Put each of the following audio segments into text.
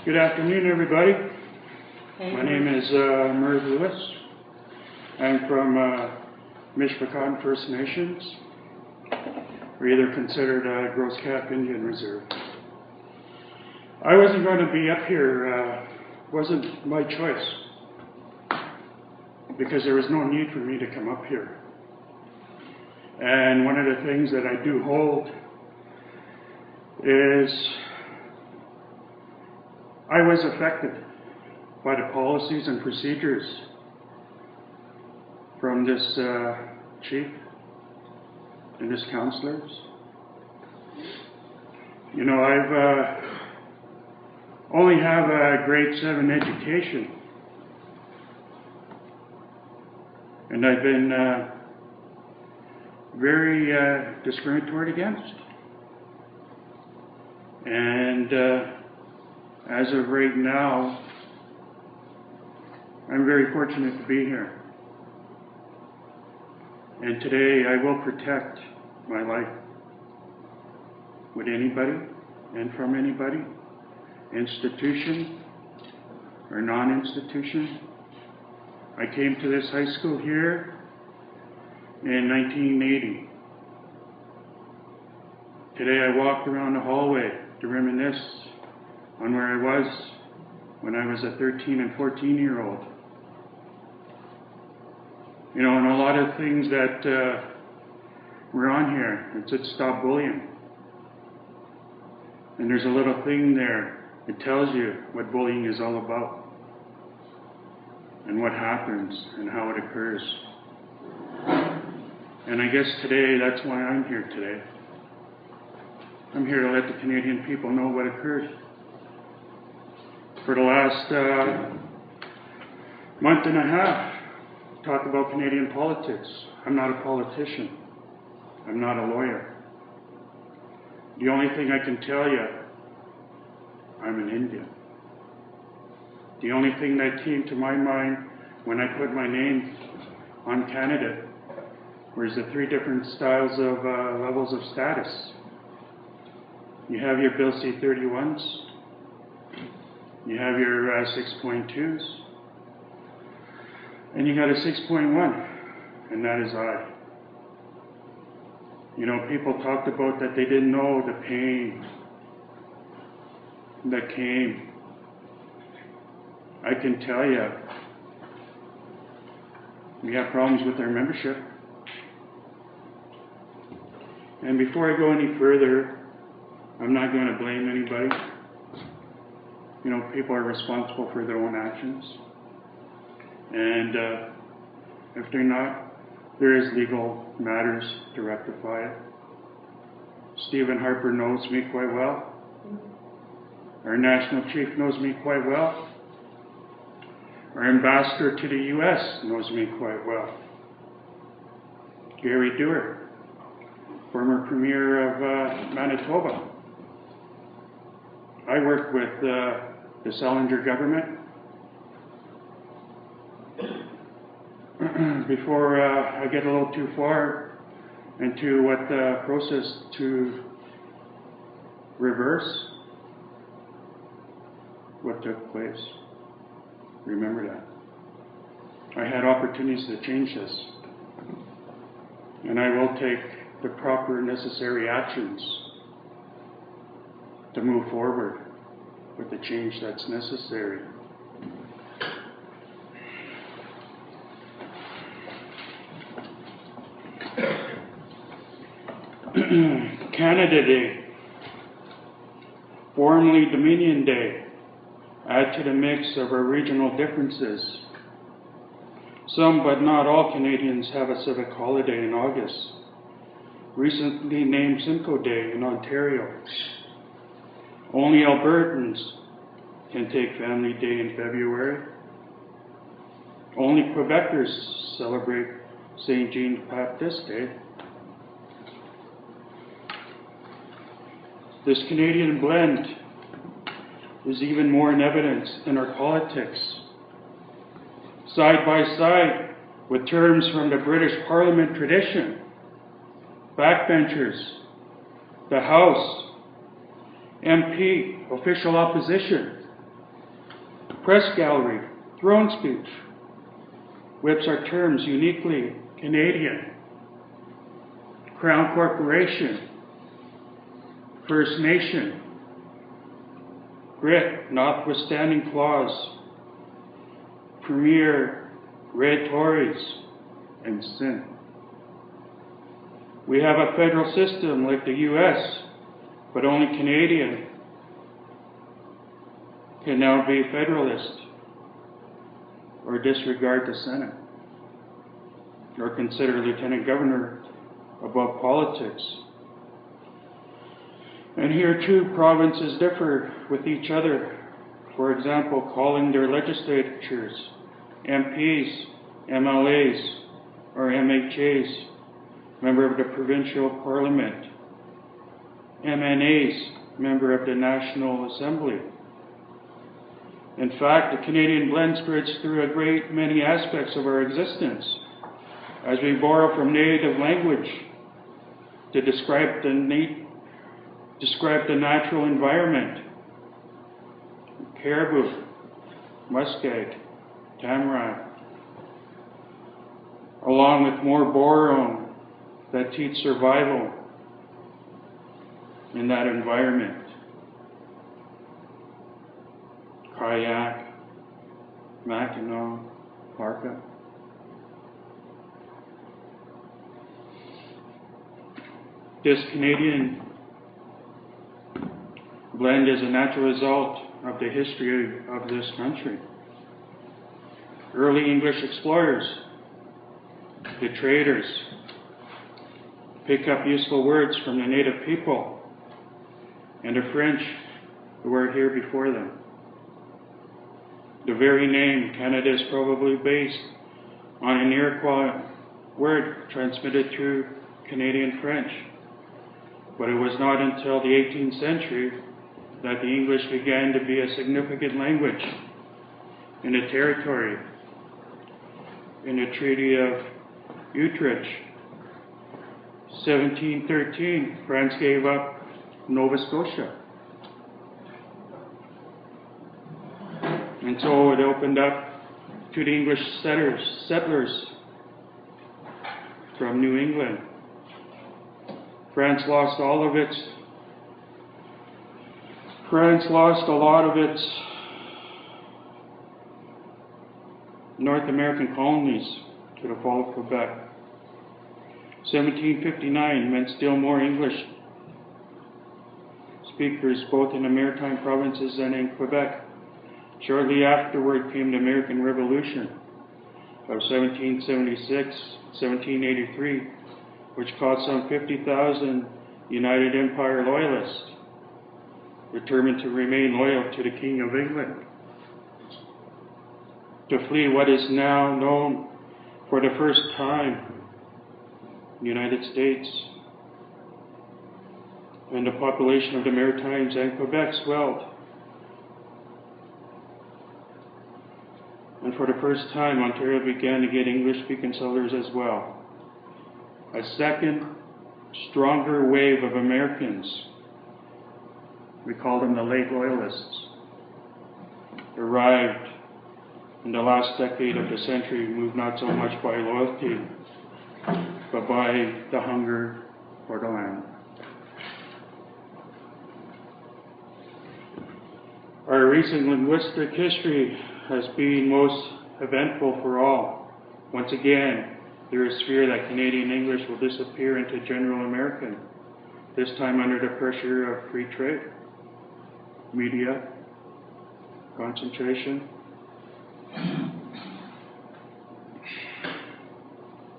Good afternoon, everybody. My name is Mervin. I'm from Mishpachon First Nations. We're either considered Gross Cap Indian Reserve. I wasn't going to be up here, wasn't my choice, because there was no need for me to come up here. And one of the things that I do hold is I was affected by the policies and procedures from this chief and his counselors. You know, I've only have a grade 7 education, and I've been very discriminated against. And as of right now, I'm very fortunate to be here. And today I will protect my life with anybody and from anybody, institution or non-institution. I came to this high school here in 1980. Today I walked around the hallway to reminisce on where I was when I was a 13 and 14-year-old. You know, and a lot of things that were on here. It said stop bullying. And there's a little thing there. It tells you what bullying is all about and what happens and how it occurs. And I guess today, that's why I'm here today. I'm here to let the Canadian people know what occurred. For the last month and a half, talk about Canadian politics. I'm not a politician. I'm not a lawyer. The only thing I can tell you, I'm an Indian. The only thing that came to my mind when I put my name on candidate was the 3 different styles of levels of status. You have your Bill C-31s, you have your 6.2s, and you got a 6.1, and that is I. You know, people talked about that they didn't know the pain that came. I can tell you, we have problems with our membership. And before I go any further, I'm not going to blame anybody. You know, people are responsible for their own actions. And if they're not, there is legal matters to rectify it. Stephen Harper knows me quite well. Our national chief knows me quite well. Our ambassador to the U.S. knows me quite well. Gary Dewar, former premier of Manitoba. I worked with the Salinger government before I get a little too far into what the process to reverse what took place. Remember that. I had opportunities to change this, and I will take the proper necessary actions to move forward with the change that's necessary. Canada Day, formerly Dominion Day, add to the mix of our regional differences. Some, but not all, Canadians have a civic holiday in August, recently named Simcoe Day in Ontario. Only Albertans can take Family Day in February. Only Quebecers celebrate St. Jean-Baptiste Day. This Canadian blend is even more in evidence in our politics. Side by side with terms from the British Parliament tradition, backbenchers, the House, MP, official opposition, press gallery, throne speech, whips are terms uniquely Canadian. Crown Corporation, First Nation, grit notwithstanding flaws, Premier, Red Tories, and sin. We have a federal system like the US, but only Canadian can now be federalist or disregard the Senate or consider Lieutenant Governor above politics. And here too, provinces differ with each other. For example, calling their legislatures MPs, MLAs, or MHAs, member of the provincial parliament, MNAs, member of the National Assembly. In fact, the Canadian blend spreads through a great many aspects of our existence, as we borrow from native language to describe the natural environment. Caribou, muskeg, tamarack, along with more boron that teach survival in that environment. Kayak, Mackinaw, parka. This Canadian blend is a natural result of the history of this country. Early English explorers, the traders, pick up useful words from the native people and the French who were here before them. The very name Canada is probably based on an Iroquois word transmitted through Canadian French. But it was not until the 18th century that the English began to be a significant language in the territory. In the Treaty of Utrecht, 1713, France gave up Nova Scotia. And so it opened up to the English settlers from New England. France lost a lot of its North American colonies to the fall of Quebec. 1759 meant still more English speakers both in the Maritime provinces and in Quebec. Shortly afterward came the American Revolution of 1776-1783, which caused some 50,000 United Empire loyalists determined to remain loyal to the King of England, to flee what is now known for the first time, the United States. And the population of the Maritimes and Quebec swelled. And for the first time, Ontario began to get English-speaking settlers as well. A second, stronger wave of Americans, we call them the late Loyalists, arrived in the last decade of the century, moved not so much by loyalty, but by the hunger for the land. Our recent linguistic history has been most eventful for all. Once again, there is fear that Canadian English will disappear into General American, this time under the pressure of free trade, media, concentration,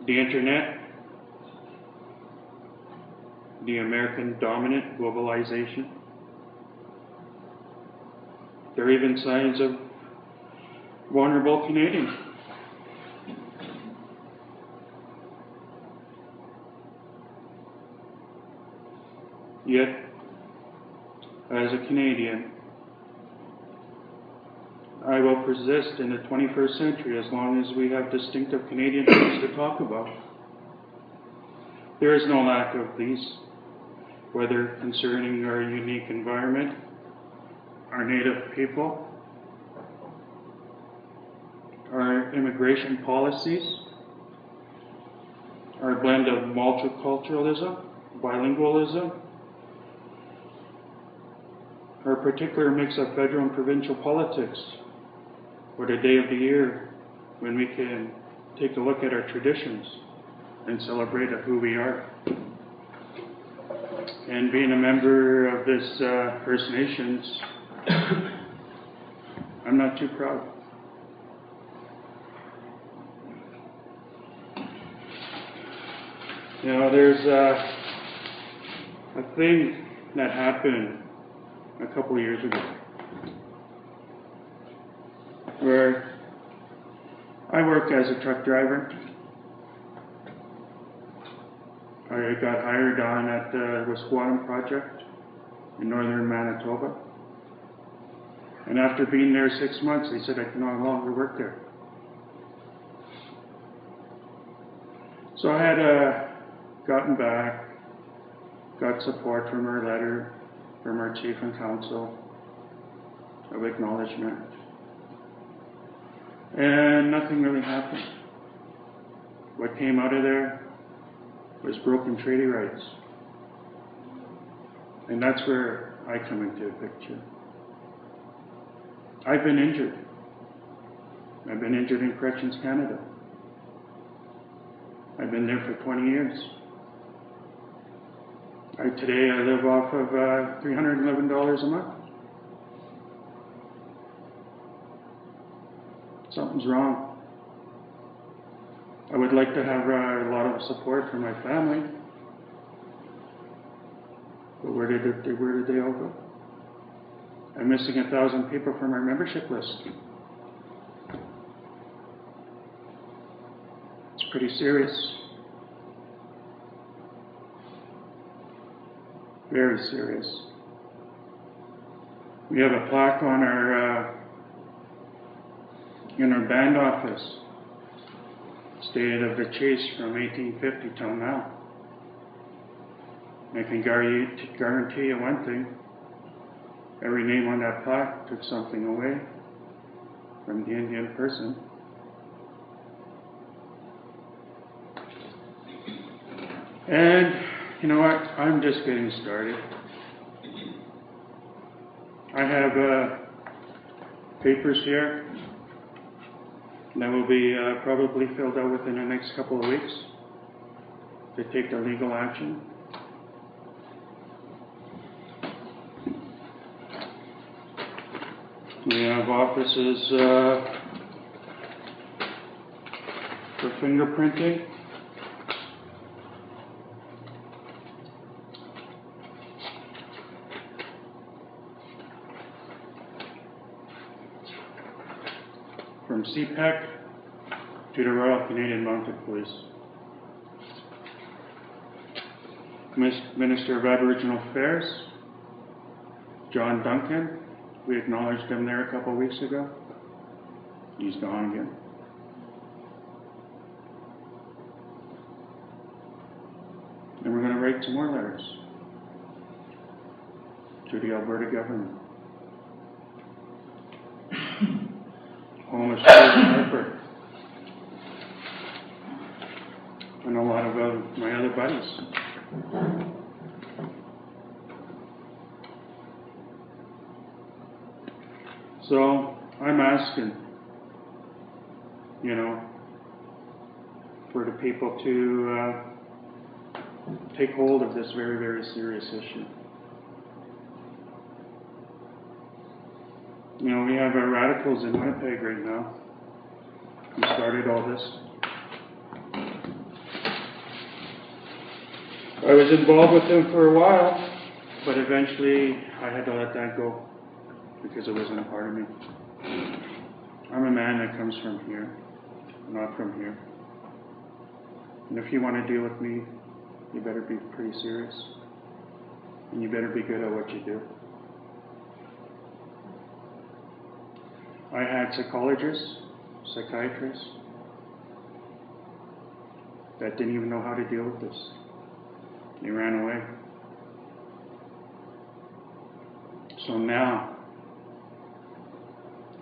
the internet, the American dominant globalization. There are even signs of vulnerable Canadians. Yet, as a Canadian, I will persist in the 21st century as long as we have distinctive Canadian things to talk about. There is no lack of these, whether concerning our unique environment, our native people, immigration policies, our blend of multiculturalism, bilingualism, our particular mix of federal and provincial politics, or the day of the year when we can take a look at our traditions and celebrate who we are. And being a member of this First Nations, I'm not too proud. You know, there's a thing that happened a couple of years ago where I work as a truck driver. I got hired on at the Wisquatam project in northern Manitoba. And after being there 6 months, they said I can no longer work there. So I had gotten back, got support from our letter, from our chief and council of acknowledgement. And nothing really happened. What came out of there was broken treaty rights. And that's where I come into the picture. I've been injured. I've been injured in Corrections Canada. I've been there for 20 years. Today I live off of $311 a month. Something's wrong. I would like to have a lot of support from my family. But where did they all go? I'm missing 1,000 people from our membership list. It's pretty serious. Very serious. We have a plaque on our in our band office, stated of the chase from 1850 till now. I can guarantee you one thing: every name on that plaque took something away from the Indian person. And you know what? I'm just getting started. I have papers here that will be probably filled out within the next couple of weeks to take the legal action. We have offices for fingerprinting. From CPEC to the Royal Canadian Mounted Police. Minister of Aboriginal Affairs, John Duncan. We acknowledged him there a couple of weeks ago. He's gone again. And we're going to write some more letters to the Alberta government. Homeless children, Harper, and a lot of my other buddies. So I'm asking, for the people to take hold of this very, very serious issue. We have our radicals in Winnipeg right now who started all this. I was involved with them for a while, but eventually I had to let that go because it wasn't a part of me. I'm a man that comes from here, not from here. And if you want to deal with me, you better be pretty serious. And you better be good at what you do. I had psychologists, psychiatrists that didn't even know how to deal with this. They ran away. So now,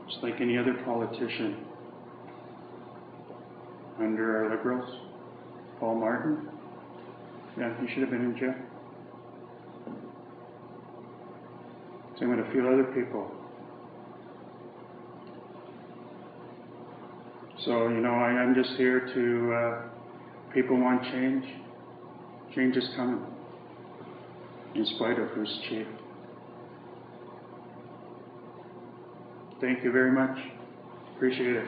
just like any other politician, under our Liberals. Paul Martin. Yeah, he should have been in jail. Same with a few other people. So, you know, I'm just here to, people want change. Change is coming, in spite of who's chief. Thank you very much. Appreciate it.